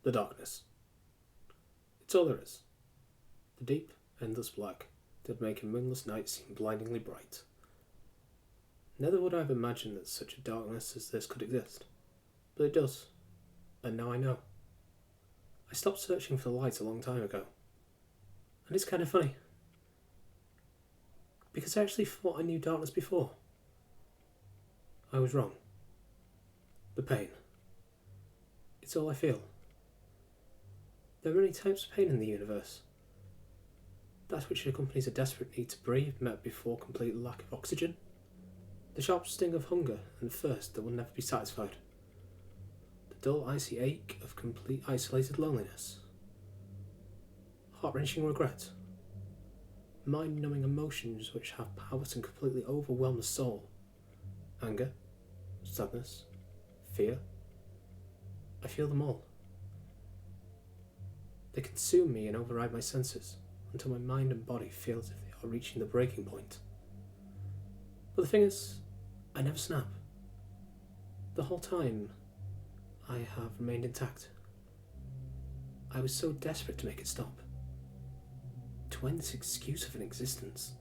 The darkness. It's all there is. The deep, endless black that make a moonless night seem blindingly bright. Never would I have imagined that such a darkness as this could exist. But it does. And now I know. I stopped searching for the light a long time ago. And it's kind of funny. Because I actually thought I knew darkness before. I was wrong. The pain. It's all I feel. There are many types of pain in the universe. That which accompanies a desperate need to breathe met before complete lack of oxygen. The sharp sting of hunger and thirst that will never be satisfied. The dull icy ache of complete isolated loneliness. Heart-wrenching regret. Mind-numbing emotions which have power to completely overwhelm the soul. Anger, sadness, fear. I feel them all. They consume me and override my senses until my mind and body feel as if they are reaching the breaking point. But the thing is, I never snap. The whole time, I have remained intact. I was so desperate to make it stop. To end this excuse of an existence.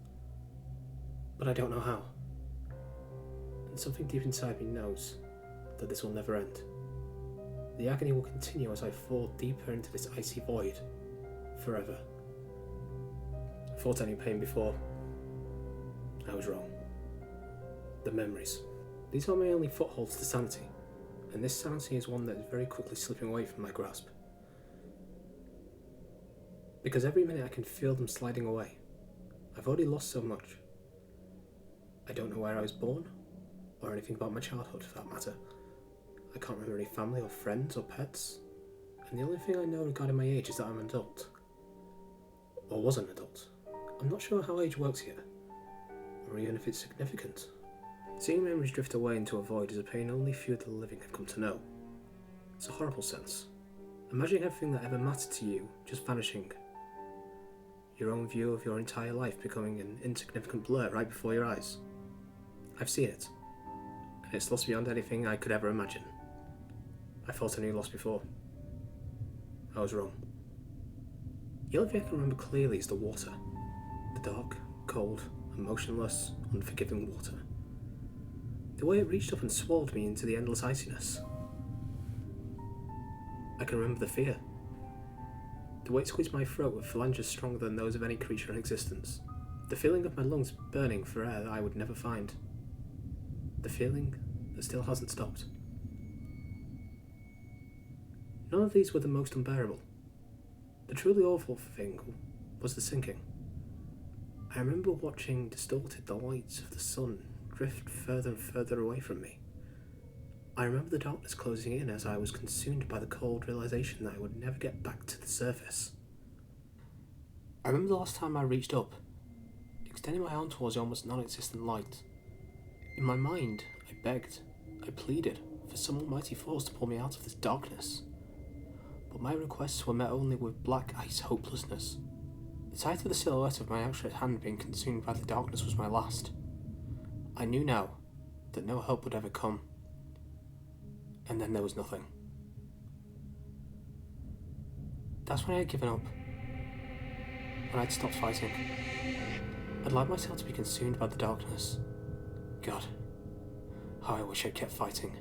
But I don't know how. And something deep inside me knows that this will never end. The agony will continue as I fall deeper into this icy void. Forever. I thought I knew pain before. I was wrong. The memories. These are my only footholds to sanity. And this sanity is one that is very quickly slipping away from my grasp. Because every minute I can feel them sliding away. I've already lost so much. I don't know where I was born, or anything about my childhood for that matter. I can't remember any family or friends or pets, and the only thing I know regarding my age is that I'm an adult. Or was an adult. I'm not sure how age works here, or even if it's significant. Seeing memories drift away into a void is a pain only few of the living have come to know. It's a horrible sense. Imagining everything that ever mattered to you just vanishing. Your own view of your entire life becoming an insignificant blur right before your eyes. I've seen it, and it's lost beyond anything I could ever imagine. I thought I knew loss before. I was wrong. The only thing I can remember clearly is the water. The dark, cold, emotionless, unforgiving water. The way it reached up and swallowed me into the endless iciness. I can remember the fear. The way it squeezed my throat with phalanges stronger than those of any creature in existence. The feeling of my lungs burning for air that I would never find. The feeling that still hasn't stopped. None of these were the most unbearable. The truly awful thing was the sinking. I remember watching distorted the lights of the sun drift further and further away from me. I remember the darkness closing in as I was consumed by the cold realization that I would never get back to the surface. I remember the last time I reached up, extending my arm towards the almost non-existent light. In my mind, I begged, I pleaded for some almighty force to pull me out of this darkness. But my requests were met only with black ice hopelessness. The sight of the silhouette of my outstretched hand being consumed by the darkness was my last. I knew now that no help would ever come. And then there was nothing. That's when I had given up. When I'd stopped fighting. I'd allowed myself to be consumed by the darkness. God, how I wish I'd kept fighting.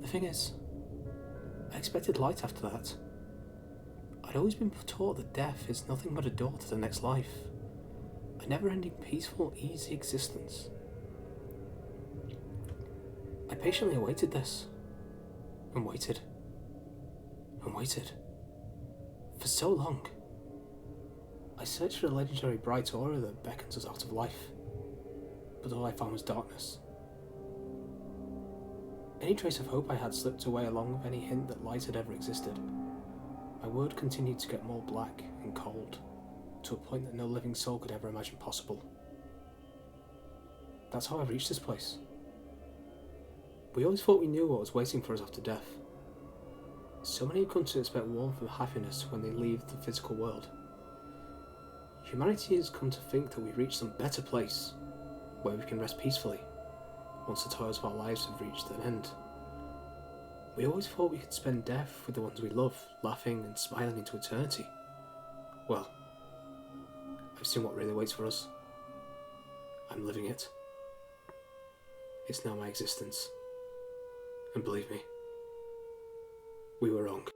The thing is, I expected light after that. I'd always been taught that death is nothing but a door to the next life. A never-ending, peaceful, easy existence. I patiently awaited this. And waited. And waited. For so long. I searched for the legendary bright aura that beckons us out of life. But all I found was darkness. Any trace of hope I had slipped away along with any hint that light had ever existed. My world continued to get more black and cold, to a point that no living soul could ever imagine possible. That's how I reached this place. We always thought we knew what was waiting for us after death. So many have come to expect warmth and happiness when they leave the physical world. Humanity has come to think that we've reached some better place, where we can rest peacefully, once the toils of our lives have reached an end. We always thought we could spend death with the ones we love, laughing and smiling into eternity. Well, I've seen what really waits for us. I'm living it. It's now my existence. And believe me, we were wrong.